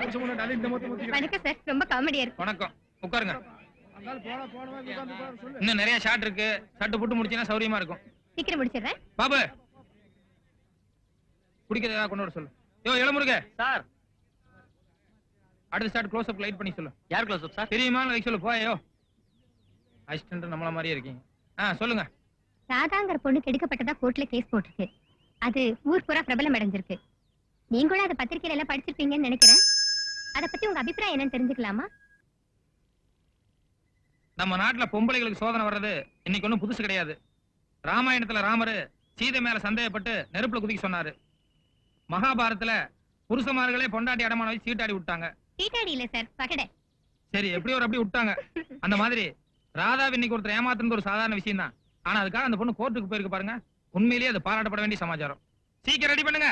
வணக்கம் சார், ரொம்ப காமெடியா இருக்கு. வணக்கம், உட்காருங்க. இன்னும் நிறைய ஷாட் இருக்கு. ஷாட் போட்டு முடிச்சீங்கன்னா சௌரியமா இருக்கும். சீக்கிரம் முடிச்சிடுறேன். பாபு, குடிக்கிறது ஏதாவது கொண்டு வர சொல்லு. யோ இளமுருக சார், அடுத்த ஷாட் க்ளோஸ் அப் லைட் பண்ணி சொல்லு. யார் க்ளோஸ் அப் சார்? தெரியுமா சொல்லு. போயோ அசிஸ்டன்ட் நம்மள மாதிரியே இருக்கீங்க. சொல்லுங்க. ராதாங்கிற பொண்ணுக்கு எடுக்கப்பட்டதா கோர்ட்ல கேஸ் போட்டிருக்கு. அது ஊர் பூரா பிரபலம் அடைஞ்சிருக்கு. நீங்களும் அதை பத்திரிகையில எல்லாம் படிச்சிருப்பீங்கன்னு நினைக்கிறேன். அத பத்தி உங்க அபிப்பிராயம் என்னன்னு தெரிஞ்சுக்கலாமா? நம்ம நாட்டுல பொம்பளைகளுக்கு சோதனை வர்றது இன்னைக்கு ஒண்ணும் புதுசு கிடையாது. ராமாயணத்துல ராமரு சீதை மேல சந்தேகப்பட்டு நெருப்புல குதிக்க சொன்னாரு. மகாபாரதத்துல புருஷமார்களே பொண்டாட்டி அடமான வச்சு சீட்டாடி விட்டாங்க. சீட்டாடி இல்ல சார், பகடை. சரி, எப்படியோ ஒரு அப்படி விட்டாங்க. அந்த மாதிரி ராதா இன்னைக்கு ஒருத்தர் ஏமாத்துறது ஒரு சாதாரண விஷயம் தான். ஆனா அதுக்காக அந்த பொண்ணு கோர்ட்டுக்கு போயிருக்கு பாருங்க. உண்மையிலேயே அது பாராட்டப்பட வேண்டிய சமாச்சாரம். சீக்கிரம் ரெடி பண்ணுங்க.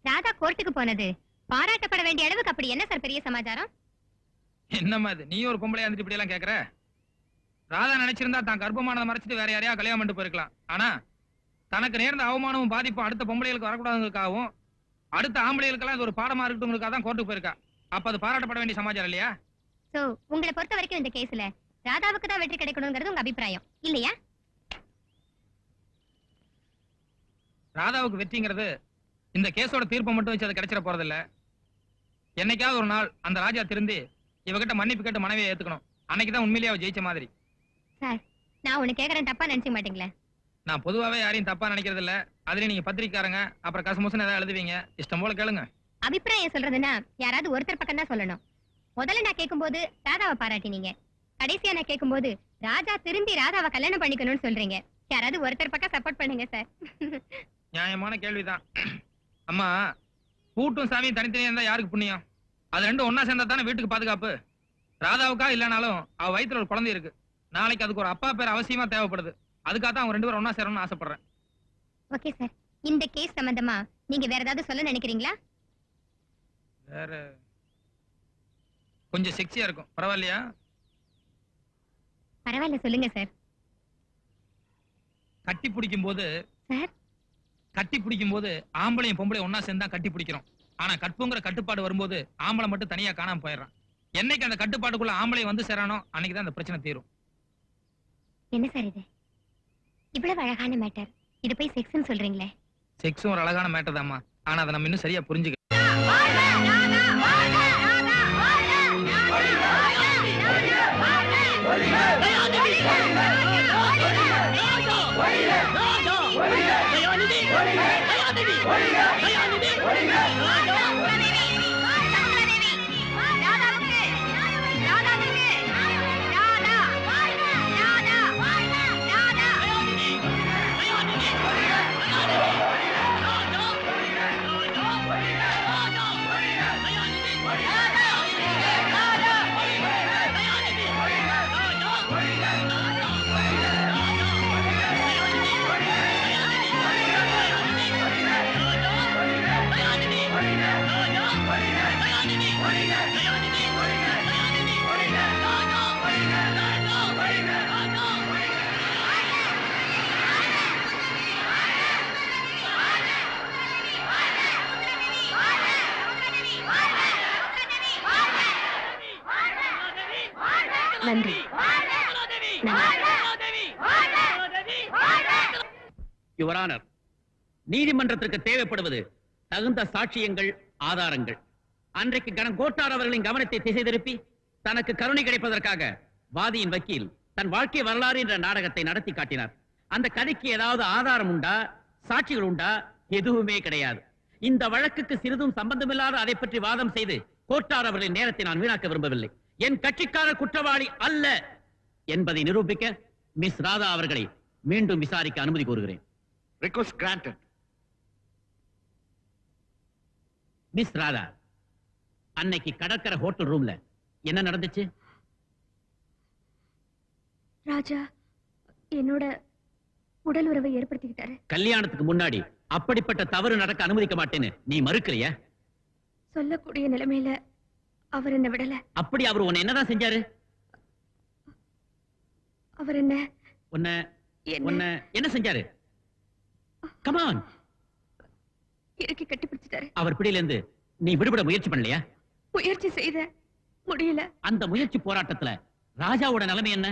ராதா கோர்ட்டுக்கு போனது பாராட்டப்பட வேண்டிய அளவுக்கு அப்படி என்ன சார் பெரிய சமாச்சாரம்? என்னம்மா இது, நீ ஒரு பொம்பளையா இருந்துட்டு இப்படி எல்லாம் கேக்குற? ராதா நினைச்சிருந்தா தான் கர்ப்பமானதை மறைச்சிட்டு வேற யாரையா கல்யாணம் பண்ணிட்டு போயிருக்கலாம். ஆனா தனக்கு நேர்ந்த அவமானமும் பாதிப்பும் அடுத்த பொம்பளைகளுக்கு வரக்கூடாதுக்காகவும் அடுத்த ஆம்பளைகளுக்கெல்லாம் இது ஒரு பாடமா இருக்கட்டும் தான் கோர்ட்டுக்கு போயிருக்கா. அப்ப அது பாராட்டப்பட வேண்டிய சமாச்சாரம் இல்லையா? சோ உங்களை பொறுத்த வரைக்கும் இந்த கேஸ்ல ராதாவுக்கு தான் வெற்றி கிடைக்கணுங்கிறது உங்க அபிப்பிராயம் இல்லையா? ராதாவுக்கு வெற்றிங்கிறது இந்த கேஸோட தீர்ப்பை மட்டும் வச்சு அது கிடைச்சிட போறது இல்ல. என்னைக்காவது ஒரு நாள் அந்த ராஜா திருந்தி இவகிட்ட மன்னிப்பு கேட்டு மனைவியை ஏத்துக்கணும். அன்னைக்குதான் உண்மையிலேயே அவ ஜெயிச்ச மாதிரி. சார், நான் உன்னை கேக்குறேன், தப்பா நினைச்சுக்க மாட்டீங்களா? நான் பொதுவாவே யாரையும் தப்பா நினைக்கிறது இல்ல. அதுலயும் நீங்க பத்திரிக்காரங்க, அப்புறம் கசமுசன் ஏதாவது எழுதுவீங்க. இஷ்டம் போல கேளுங்க. அபிப்பிராயம் சொல்றதுன்னா யாராவது ஒருத்தர் பக்கம் தான் சொல்லணும். முதல்ல நான் கேட்கும்போது ராதாவை பாராட்டினீங்க. கடைசியா நான் கேட்கும்போது ராஜா திரும்பி ராதாவை கல்யாணம் பண்ணிக்கணும்னு சொல்றீங்க. யாராவது ஒருத்தர் பக்கம் சப்போர்ட் பண்ணுங்க சார். நியாயமான கேள்விதான். அம்மா, பூட்டும் சாமியும் தனித்தனியா இருந்தா யாருக்கு புண்ணியம்? அது ரெண்டும் ஒன்னா சேர்ந்தா தானே வீட்டுக்கு பாதுகாப்பு. ராதாவுக்கா இல்லனாலும் அவ வயித்துல ஒரு குழந்தை இருக்கு. நாளைக்கு அதுக்கு ஒரு அப்பா பேர் அவசியமா தேவைப்படுது. அதுக்காக தான் அவங்க ரெண்டு பேரும் ஒன்னா சேரணும்னு ஆசைப்படுறேன். ஓகே சார், இந்த கேஸ் சம்பந்தமா நீங்க வேற ஏதாவது சொல்ல நினைக்கிறீங்களா? வேற கொஞ்சம் செக்ஸியா இருக்கும், பரவாயில்லையா? பரவாயில்ல, சொல்லுங்க சார். கட்டி பிடிக்கும் போது சார், கட்டி பிடிக்கும் போது ஆம்பளையும் பொம்பளையும் ஒன்னா சேர்ந்து தான் கட்டி பிடிக்கிறோம். ஆனா கற்புங்கிற கட்டுப்பாடு வரும்போது ஆம்பளை மட்டும் தனியா காணாம போயிடுறான். என்னைக்கு அந்த கட்டுப்பாட்டுக்குள்ள ஆம்பளை வந்து சேரானோ அன்னைக்குதான் அந்த பிரச்சனை தீரும். என்ன சார் இது? இவ்வளவு அழகான மேட்டர், இது போய் செக்ஸ்னு சொல்றீங்களே? செக்ஸும் ஒரு அழகான மேட்டர் தான்மா. ஆனா அதை நம்ம இன்னும் சரியா புரிஞ்சுக்க. நன்றி. யுவர் ஆனர், நீதிமன்றத்திற்கு தேவைப்படுவது தகுந்த சாட்சியங்கள், ஆதாரங்கள். அன்றைக்கு கோட்டார் அவர்களின் கவனத்தை திசை திருப்பி தனக்கு கருணை கிடைப்பதற்காக வாதியின் வக்கீல் தன் வாழ்க்கை வரலாறு என்ற நாடகத்தை நடத்தி காட்டினார். அந்த கதைக்கு ஏதாவது ஆதாரம் உண்டா, சாட்சிகள் உண்டா? எதுவுமே கிடையாது. இந்த வழக்குக்கு சிறிதும் சம்பந்தமில்லாத அதை பற்றி வாதம் செய்து கோட்டார் அவர்களின் நேரத்தை நான் வீணாக்க விரும்பவில்லை. என் கட்சிக்காரர் குற்றவாளி அல்ல என்பதை நிரூபிக்க மிஸ் ராதா அவர்களை மீண்டும் விசாரிக்க அனுமதி கோருகிறேன். Request granted. மிஸ் ராதா, அன்னைக்கு கடற்கரை ஹோட்டல் ரூம்ல என்ன நடந்துச்சு? ராஜா என்னோட உடல் உறவை ஏற்படுத்திக்கிட்டாரு. கல்யாணத்துக்கு முன்னாடி அப்படிப்பட்ட தவறு நடக்க அனுமதிக்க மாட்டேன்னு நீ மறுக்கலையா? சொல்லக்கூடிய நிலைமையில அவர் என்ன விடல. அப்படி அவர் உன்னை என்னதான் செஞ்சாரு? அவர் என்ன என்ன செஞ்சாரு? கமான். இறுக்கி கட்டி பிடிச்சிட்டாரு. அவர் பிடியில இருந்து நீ விடுபட முயற்சி பண்ணலையா? முயற்சி செய்த முடியல. அந்த முயற்சி போராட்டத்துல ராஜாவோட நிலைமை என்ன?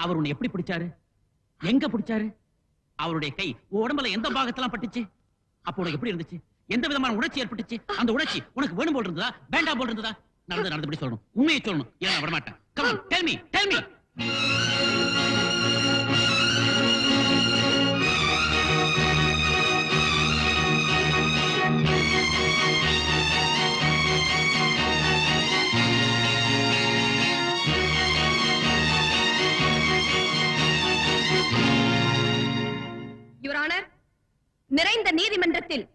அவர் உன்னை எப்படி பிடிச்சாரு? எங்க பிடிச்சாரு? அவருடைய கை உடம்புல எந்த பாகத்தெல்லாம் பட்டுச்சு? அப்போ உனக்கு எப்படி இருந்துச்சு? எந்த விதமான உணர்ச்சி ஏற்பட்டுச்சு? அந்த உணர்ச்சி உனக்கு வேணும் போல் இருந்ததா, வேண்டாம் போல் இருந்ததா? நடந்தபடி சொல்லணும், உண்மையை சொல்லணும். ஏன் விடமாட்டேன். Come on, tell me, tell me. Your honour, நிறைந்த நீதிமன்றத்தில்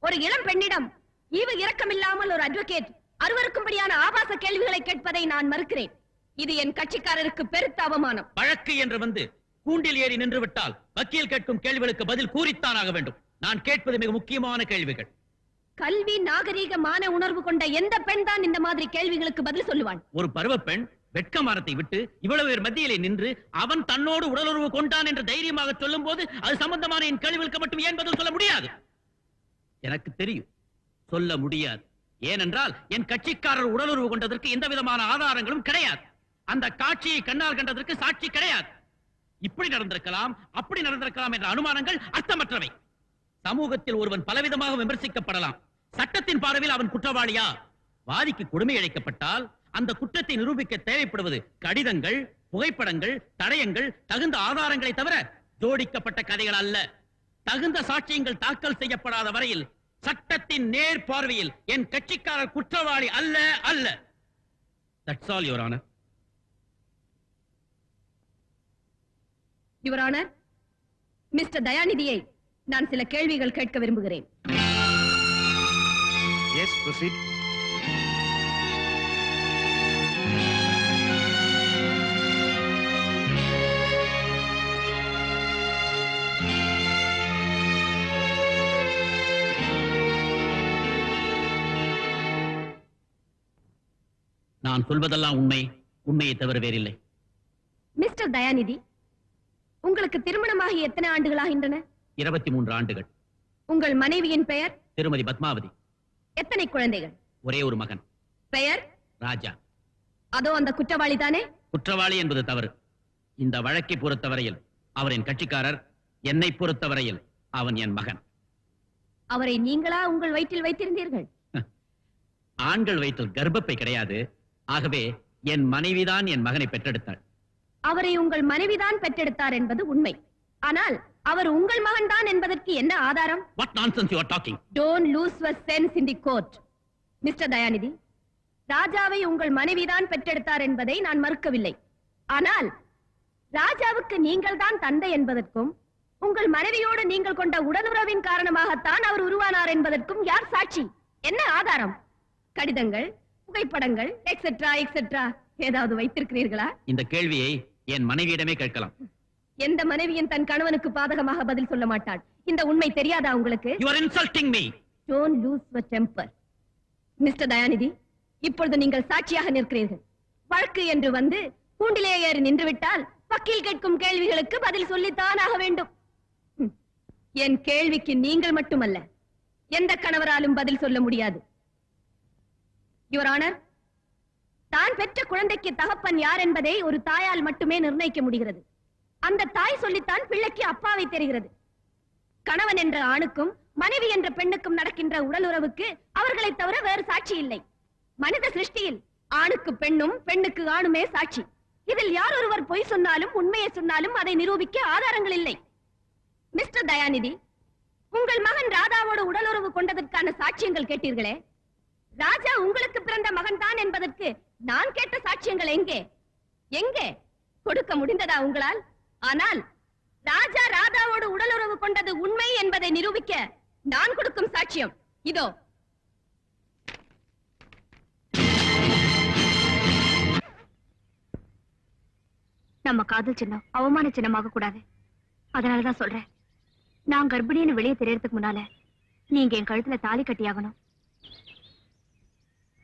ஒரு இளம் பெண்ணிடம் ஈவு இரக்கமில்லாமல் ஒரு அட்வொகேட் அருவருக்கும்படியான ஆபாச கேள்விகளை கேட்பதை நான் மறுக்கிறேன். இது என் கட்சிக்காரருக்கு பெருத்த அவமானம். வழக்கு என்று வந்து கூண்டில் ஏறி நின்று விட்டால் வக்கீல் கேட்கும் கேள்விகளுக்கு பதில் கூறித்தான் ஆக வேண்டும். நான் கேட்பது மிக முக்கியமான கேள்விகள். கல்வி, நாகரீக, மான உணர்வு கொண்ட எந்த பெண் தான் இந்த மாதிரி கேள்விகளுக்கு பதில் சொல்லுவான்? ஒரு பருவ பெண் வெட்கமானத்தை விட்டு இவ்வளவு பேர் மத்தியிலே நின்று அவன் தன்னோடு உடலுறவு கொண்டான் என்று தைரியமாக சொல்லும் போது அது சம்பந்தமான என் கேள்விகளுக்கு மட்டும் ஏன் பதில் சொல்ல முடியாது? எனக்கு தெரியும், சொல்ல முடியாது. ஏனென்றால் என் கட்சிக்காரர் உடலுறவு கொண்டதற்கு எந்த விதமான ஆதாரங்களும் கிடையாது. அந்த காட்சியை கண்ணால் கண்டதற்கு சாட்சி கிடையாது. இப்படி நடந்திருக்கலாம், அப்படி நடந்திருக்கலாம் என்ற அனுமானங்கள் அர்த்தமற்றவை. சமூகத்தில் ஒருவன் பலவிதமாக விமர்சிக்கப்படலாம். சட்டத்தின் பார்வையில் அவன் குற்றவாளியா? வாதிக்கு கொடுமை இழைக்கப்பட்டால் அந்த குற்றத்தை நிரூபிக்க தேவைப்படுவது கடிதங்கள், புகைப்படங்கள், தடயங்கள், தகுந்த ஆதாரங்களை தவிர ஜோடிக்கப்பட்ட கதைகள் அல்ல. தகுந்த சாட்சியங்கள் தாக்கல் செய்யப்படாத வரையில் சட்டத்தின் நேர் பார்வையில் என் கட்சிக்காரர் குற்றவாளி அல்ல அல்ல. That's all, Your Honor. Your honour, mister தயாநிதியை நான் சில கேள்விகள் கேட்க விரும்புகிறேன். Yes, proceed. நான் சொல்வதெல்லாம் உண்மை, உண்மையை தவிர வேறில்லை. மிஸ்டர் தயாநிதி, உங்களுக்கு திருமணமாகி எத்தனை ஆண்டுகளாகின்றன? 23 ஆண்டுகள். உங்கள் மனைவியின் பெயர்? திருமதி பத்மாவதி. எத்தனை குழந்தைகள்? ஒரே ஒரு மகன். பெயர்? ராஜா. அதோ அந்த குற்றவாளி தானே? குற்றவாளி என்பது தவறு. இந்த வழக்கை பொறுத்தவரையில் அவர் என் கட்சிக்காரர், என்னை பொறுத்தவரையில் அவன் என் மகன். அவரை நீங்களா உங்கள் வயிற்றில் வைத்திருந்தீர்கள்? ஆண்கள் வயிற்றில் கர்ப்பப்பை கிடையாது. ஆகவே என் மனைவிதான் என் மகனை பெற்றெடுத்தாள். அவரை உங்கள் மனைவிதான் பெற்றெடுத்தார் என்பது உண்மை. ஆனால் அவர் உங்கள் மகன் தான் என்பதற்கு என்ன ஆதாரம்? What nonsense you are talking? Don't lose your sense in the court. Mister Dayanidhi, ராஜாவை உங்கள் மனைவிதான் பெற்றெடுத்தார் என்பதை நான் மறுக்கவில்லை. ஆனால் ராஜாவுக்கு நீங்கள் தான் தந்தை என்பதற்கும் உங்கள் மனைவியோடு நீங்கள் கொண்ட உடலுறவின் காரணமாகத்தான் அவர் உருவானார் என்பதற்கும் யார் சாட்சி? என்ன ஆதாரம்? கடிதங்கள், புகைப்படங்கள், எக்ஸெட்ரா எக்ஸெட்ரா ஏதாவது வைத்திருக்கிறீர்களா? இந்த கேள்வியை என் மனைவியிடமே கேட்கலாம். எந்த மனைவியின் தன் கணவனுக்கு பாதகமாக பதில் சொல்ல மாட்டாள். இந்த உண்மை தெரியாதா உங்களுக்கு? You are insulting me. Don't lose your temper. Mister Dayanidhi, இப்பொழுது நீங்கள் சாட்சியாக நிற்கிறீர்கள். வழக்கு என்று வந்து கூண்டிலே ஏறி நின்றுவிட்டால் வக்கீல் கேட்கும் கேள்விகளுக்கு பதில் சொல்லித்தான் ஆக வேண்டும். என் கேள்விக்கு நீங்கள் மட்டுமல்ல, எந்த கணவராலும் பதில் சொல்ல முடியாது. யுவர் ஆனர், தான் பெற்ற குழந்தைக்கு தகப்பன் யார் என்பதை ஒரு தாயால் மட்டுமே நிர்ணயிக்க முடிகிறது. அந்த தாய் சொல்லித்தான் பிள்ளைக்கு அப்பாவை தெரிகிறது. கணவன் என்ற ஆணுக்கும் மனைவி என்ற பெண்ணுக்கும் நடக்கின்ற உடலுறவுக்கு அவர்களை தவிர வேறு சாட்சி இல்லை. மனித சிருஷ்டியில் ஆணுக்கு பெண்ணும் பெண்ணுக்கு ஆணுமே சாட்சி. இதில் யார் ஒருவர் பொய் சொன்னாலும் உண்மையை சொன்னாலும் அதை நிரூபிக்க ஆதாரங்கள் இல்லை. மிஸ்டர் தயாநிதி, உங்கள் மகன் ராதாவோடு உடலுறவு கொண்டதற்கான சாட்சியங்கள் கேட்டீர்களே, ராஜா உங்களுக்கு பிறந்த மகன் தான் என்பதற்கு நான் கேட்ட சாட்சியங்கள் எங்கே? எங்கே கொடுக்க முடிந்ததா உங்களால்? ஆனால் ராஜா ராதாவோடு உடலுறவு கொண்டது உண்மை என்பதை நிரூபிக்க நான் கொடுக்கும் சாட்சியம் இதோ. நம்ம காதல் சின்னம் அவமான சின்னமாக கூடாது. அதனாலதான் சொல்றேன், நான் கர்ப்பிணின்னு வெளியே தெரியறதுக்கு முன்னால நீங்க என் கழுத்துல தாலி கட்டியாகணும்.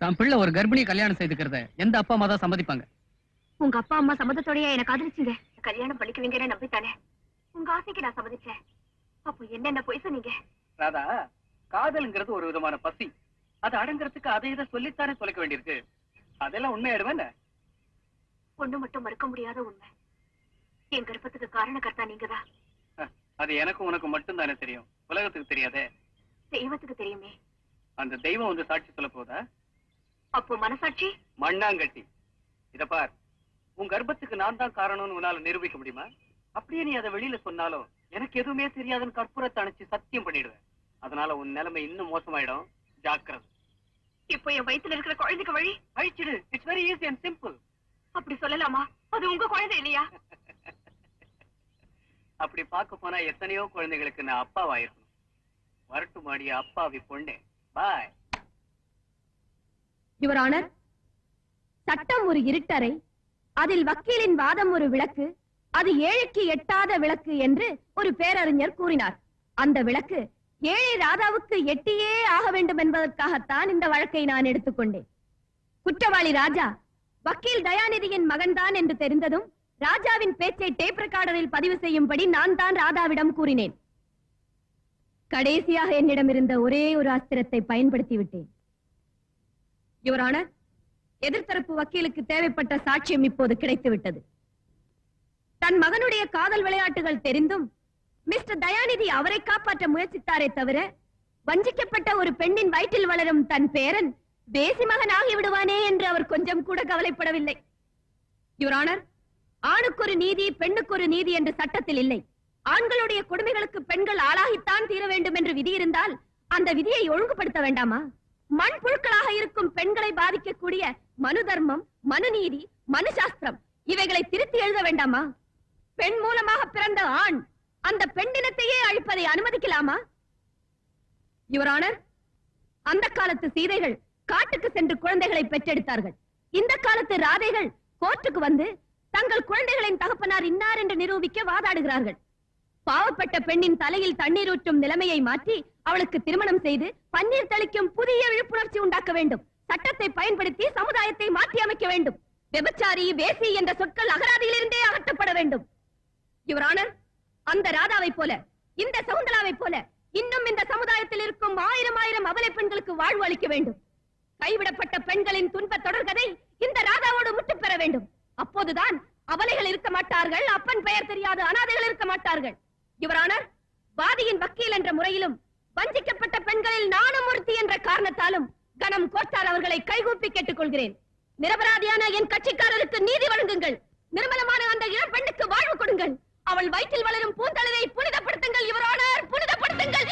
தான் பிள்ளை ஒரு கர்ப்பிணி கல்யாணம் செய்துக்கிறத எந்த அப்பா அம்மா தான் சம்மதிப்பாங்க? உங்க அப்பா அம்மா சம்மதத்தோடய என்ன காதலிச்சீங்க? கல்யாணம் பண்ணிக்குவீங்கன்னு நம்பித்தானே உங்க ஆசைக்கு நான் சம்மதிச்சேன். அப்போ என்னென்ன பொய் சொன்னீங்க? ராதா, காதல்ங்கிறது ஒரு விதமான பசி. அது அடங்குறதுக்கு அதை இதை சொல்லித்தானே தொலைக்க வேண்டியிருக்கு. அதெல்லாம் உண்மையாயிடுவேன். ஒண்ணு மட்டும் மறுக்க முடியாத உண்மை, என் கர்ப்பத்துக்கு காரணகர்த்தா நீங்கதான். அது எனக்கும் உனக்கு மட்டும் தானே தெரியும், உலகத்துக்கு தெரியாதே. தெய்வத்துக்கு தெரியுமே. அந்த தெய்வம் வந்து சாட்சி சொல்ல போதா? அப்போ மனசாட்சி? மண்ணாங்கட்டி. இத பார், உன் கர்ப்பத்துக்கு நான் தான் காரணம்னு உன்னால நிரூபிக்க முடியுமா? அப்படியே நீ அதை வெளியில சொன்னாலும் எனக்கு எதுவுமே தெரியாதுன்னு கற்பூரத்தை அணைச்சு சத்தியம் பண்ணிடுவேன். அதனால உன் நிலைமை இன்னும் மோசமாயிடும். ஜாக்கிரதை. இப்போ என் வயித்துல இருக்கிற குழந்தைக்கு வழி அழிச்சிடு. It's very easy and simple. அப்படி சொல்லலாமா? அது உங்க குழந்தை இல்லையா? அப்படி பார்க்க போனா எத்தனையோ குழந்தைகளுக்கு நான் அப்பாவாயிருக்கணும். வரட்டுமாடிய அப்பாவி பொண்ணே. பாய். யுவர் ஆனர், சட்டம் ஒரு இருட்டறை, அதில் வக்கீலின் வாதம் ஒரு விளக்கு, அது ஏழைக்கு எட்டாத விளக்கு என்று ஒரு பேரறிஞர் கூறினார். அந்த விளக்கு ஏழை ராதாவுக்கு எட்டியே ஆக வேண்டும் என்பதற்காகத்தான் இந்த வழக்கை நான் எடுத்துக்கொண்டேன். குற்றவாளி ராஜா வக்கீல் தயாநிதியின் மகன்தான் என்று தெரிந்ததும் ராஜாவின் பேச்சை டேப் ரெக்கார்டரில் பதிவு செய்யும்படி நான் தான் ராதாவிடம் கூறினேன். கடைசியாக என்னிடம் இருந்த ஒரே ஒரு அஸ்திரத்தை பயன்படுத்தி விட்டேன். யுவர் ஆனர், எதிர்த்தரப்பு வக்கீலுக்கு தேவைப்பட்ட சாட்சியம் இப்போது கிடைத்துவிட்டது. தன் மகனுடைய காதல் விளையாட்டுகள் தெரிந்தும் மிஸ்டர் தயாநிதி அவரை காப்பாற்ற முயற்சித்தாரே தவிர, வஞ்சிக்கப்பட்ட ஒரு பெண்ணின் வயிற்றில் வளரும் தன் பேரன் தேசி மகன் ஆகிவிடுவானே என்று அவர் கொஞ்சம் கூட கவலைப்படவில்லை. யுவர் ஆனர், ஆணுக்கொரு நீதி பெண்ணுக்கொரு நீதி என்று சட்டத்தில் இல்லை. ஆண்களுடைய கொடுமைகளுக்கு பெண்கள் ஆளாகித்தான் தீர வேண்டும் என்று விதி இருந்தால் அந்த விதியை ஒழுங்குபடுத்த வேண்டாமா? மண்புழுக்களாக இருக்கும் பெண்களை பாதிக்கக்கூடிய மனு தர்மம், மனுநீதி, மனுசாஸ்திரம் இவைகளை திருத்தி எழுத வேண்டாமா? பெண் மூலமாக பிறந்த ஆண் அந்த பெண்ணினத்தையே அழிப்பதை அனுமதிக்கலாமா? யுவர் ஆனர், அந்த காலத்து சீதைகள் காட்டுக்கு சென்று குழந்தைகளை பெற்றெடுத்தார்கள். இந்த காலத்து ராதைகள் கோர்ட்டுக்கு வந்து தங்கள் குழந்தைகளின் தகப்பனார் இன்னார் என்று நிரூபிக்க வாதாடுகிறார்கள். பாவப்பட்ட பெண்ணின் தலையில் தண்ணீர் ஊற்றும் நிலைமையை மாற்றி அவளுக்கு திருமணம் செய்து பன்னீர் தெளிக்கும் புதிய விழிப்புணர்ச்சி உண்டாக்க வேண்டும். சட்டத்தை பயன்படுத்தி சமுதாயத்தை மாற்றி அமைக்க வேண்டும். விபச்சாரி, வேசி என்ற சொற்கள் அகராதியிலிருந்தே அகற்றப்பட வேண்டும். யுவர் ஆனர், அந்த ராதாவை போல, இந்த சகுந்தலாவை போல இன்னும் இந்த சமுதாயத்தில் இருக்கும் ஆயிரம் ஆயிரம் அபலை பெண்களுக்கு வாழ்வு அளிக்க வேண்டும். கைவிடப்பட்ட பெண்களின் துன்ப தொடர்கதை இந்த ராதாவோடு முற்று பெற வேண்டும். அப்போதுதான் அபலைகள் இருக்க மாட்டார்கள், அப்பன் பெயர் தெரியாத அனாதைகள் இருக்க மாட்டார்கள். யுவர் ஆனர், வாதியின் வக்கீல் என்ற முறையிலும் வஞ்சிக்கப்பட்ட பெண்களில் நானும் ஒருத்தி என்ற காரணத்தாலும் கனம் கோட்டார் அவர்களை கைகூப்பி கேட்டுக் கொள்கிறேன். நிரபராதியான என் கட்சிக்காரருக்கு நீதி வழங்குங்கள். நிர்மலமான அந்த இளம் பெண்ணுக்கு வாழ்வு கொடுங்கள். அவள் வயிற்றில் வளரும் பூந்தளவை புனிதப்படுத்துங்கள். யுவர் ஆனர், புனிதப்படுத்துங்கள்.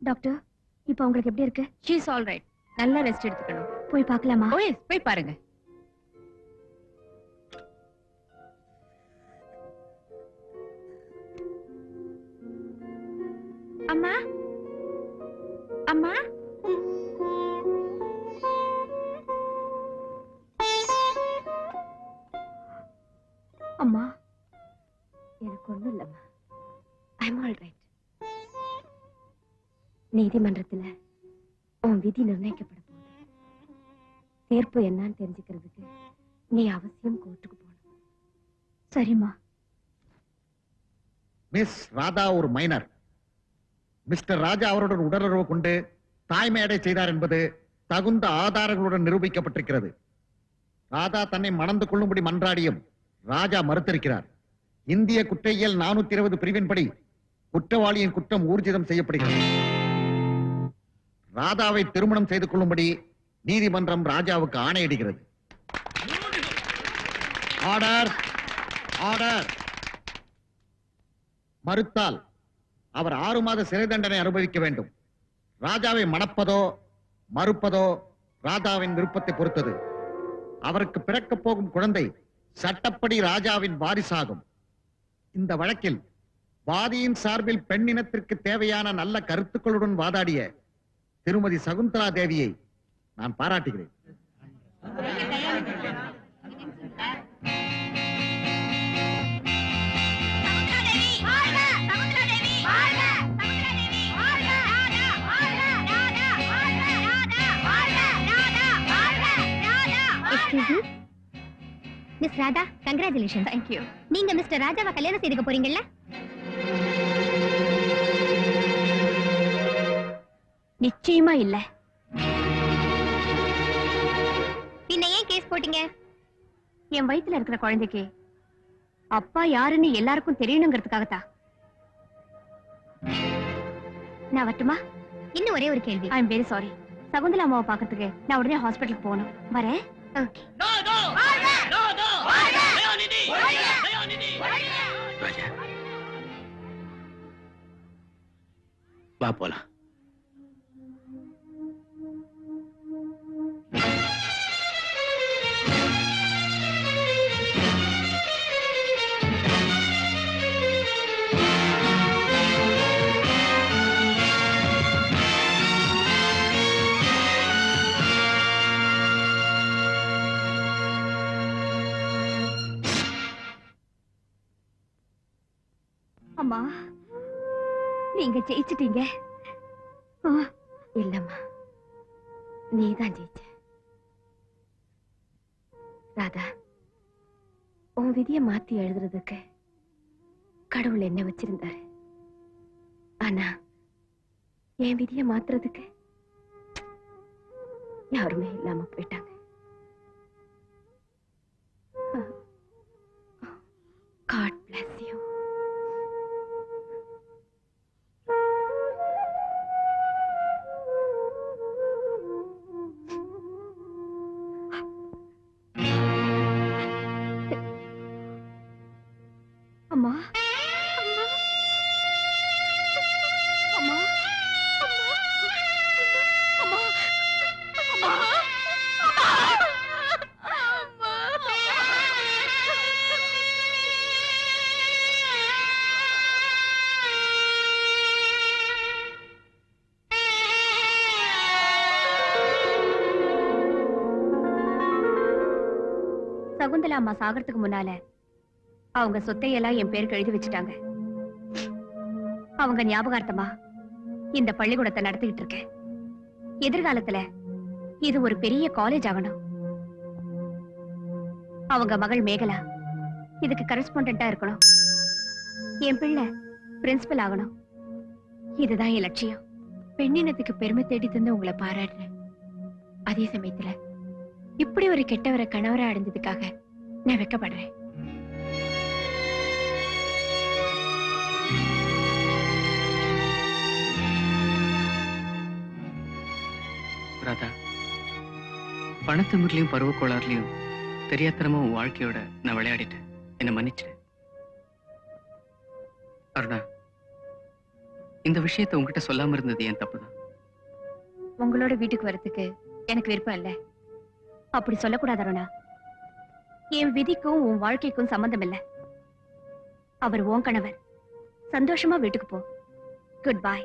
டாக்டர், இப்போ உங்களுக்கு எப்படி இருக்கு? She is all right. நல்லா ரெஸ்ட் எடுத்துக்கணும். போய் பார்க்கலாமா? ஓஎஸ், போய் பாருங்க. அம்மா, அம்மா, அம்மா, எனக்கு ஒண்ணும் இல்லம்மா. ஐ அம் ஆல் ரைட். நீதிமன்றத்துல உன் விதி நிர்ணயிக்கப்பட போகுது. தீர்ப்பு என்னன்னு தெரிஞ்சுக்கிறதுக்கு நீ அவசியம் கோர்ட்டுக்கு போகணும். சரிம்மா? மிஸ் ராதா ஒரு மைனர். மிஸ்டர் ராஜா அவருடன் உடலுறவு கொண்டு தாய்மையடை செய்தார் என்பது தகுந்த ஆதாரங்களுடன் நிரூபிக்கப்பட்டிருக்கிறது. ராதா தன்னை மணந்து கொள்ளும்படி மன்றாடியும் ராஜா மறுத்திருக்கிறார். இந்திய குற்றவியல் 420 பிரிவின்படி குற்றவாளியின் குற்றம் ஊர்ஜிதம் செய்யப்படுகிறது. ராதாவை திருமணம் செய்து கொள்ளும்படி நீதிமன்றம் ராஜாவுக்கு ஆணையிடுகிறது. Order, order. மறுத்தால் அவர் 6 மாத சிறை தண்டனை அனுபவிக்க வேண்டும். ராஜாவை மணப்பதோ மறுப்பதோ ராஜாவின் விருப்பத்தை பொறுத்தது. அவருக்கு பிறக்கப் போகும் குழந்தை சட்டப்படி ராஜாவின் வாரிசாகும். இந்த வழக்கில் வாதியின் சார்பில் பெண்ணினத்திற்கு தேவையான நல்ல கருத்துக்களுடன் வாதாடிய திருமதி சகுந்தலா தேவியை நான் பாராட்டுகிறேன். Miss Radha, congratulation. தேங்க்யூ. நீங்க மிஸ்டர் ராஜாவை கல்யாணம் செய்துக்க போறீங்கல்ல? நிச்சயமா இல்ல. பின்ன ஏன் கேஸ் போட்டீங்க? என் வயித்துல இருக்கிற குழந்தைக்கு அப்பா யாருன்னு எல்லாருக்கும் தெரியணுங்கிறதுக்காகத்தான். நான் வரட்டுமா? இன்னும் ஒரே ஒரு கேள்வி. I am very sorry. Shakuntala அம்மாவை பாக்கிறதுக்கு நான் உடனே ஹாஸ்பிட்டலுக்கு போகணும். வரேன். ஓகே. ராஜா, வா போலாம். அம்மா, நீங்க ஜெயிச்சிட்டீங்க. இல்லம்மா, நீதான் ஜெயிச்ச. ராதா, உன் விதிய மாத்தி எழுதுறதுக்கு கடவுள் என்ன வச்சிருந்தாரு. ஆனா என் விதிய மாத்துறதுக்கு யாருமே இல்லாம போயிட்டாங்க. God bless you. அம்மா, அம்மா, அம்மா, அம்மா, சகுந்தலா அம்மா சாகறதுக்கு முன்னால அவங்க சொத்தையெல்லாம் என் பேருக்கு எழுதி வச்சுட்டாங்க. அவங்க ஞாபகார்த்தமா இந்த பள்ளிக்கூடத்தை நடத்திக்கிட்டு இருக்கேன். எதிர்காலத்துல இது ஒரு பெரிய காலேஜ் ஆகணும். அவங்க மகள் மேகலா இதுக்கு கரஸ்பாண்டா இருக்கணும். என் பிள்ளை பிரின்சிபல் ஆகணும். இதுதான் என் லட்சியம். பெண்ணினத்துக்கு பெருமை தேடி தந்து உங்களை பாராட்டுறேன். அதே சமயத்துல இப்படி ஒரு கெட்டவரை கணவரை அடைஞ்சதுக்காக நான் வெட்கப்படுறேன். ராதா, பணத்திமிர்லயும் பருவ கோளாறுலயும் தெரியாத்தனமா உன் வாழ்க்கையோட நான் விளையாடிட்டேன். என்ன மன்னிச்சிடு. அருணா, இந்த விஷயத்தை உங்ககிட்ட சொல்லாம இருந்தது என் தப்புதான். உங்களோட வீட்டுக்கு வரதுக்கு எனக்கு விருப்பம் இல்ல. அப்படி சொல்லக்கூடாது அருணா. என் விதிக்கும் உன் வாழ்க்கைக்கும் சம்பந்தம் இல்ல. அவர் உன் கணவர். சந்தோஷமா வீட்டுக்கு போ. Good bye.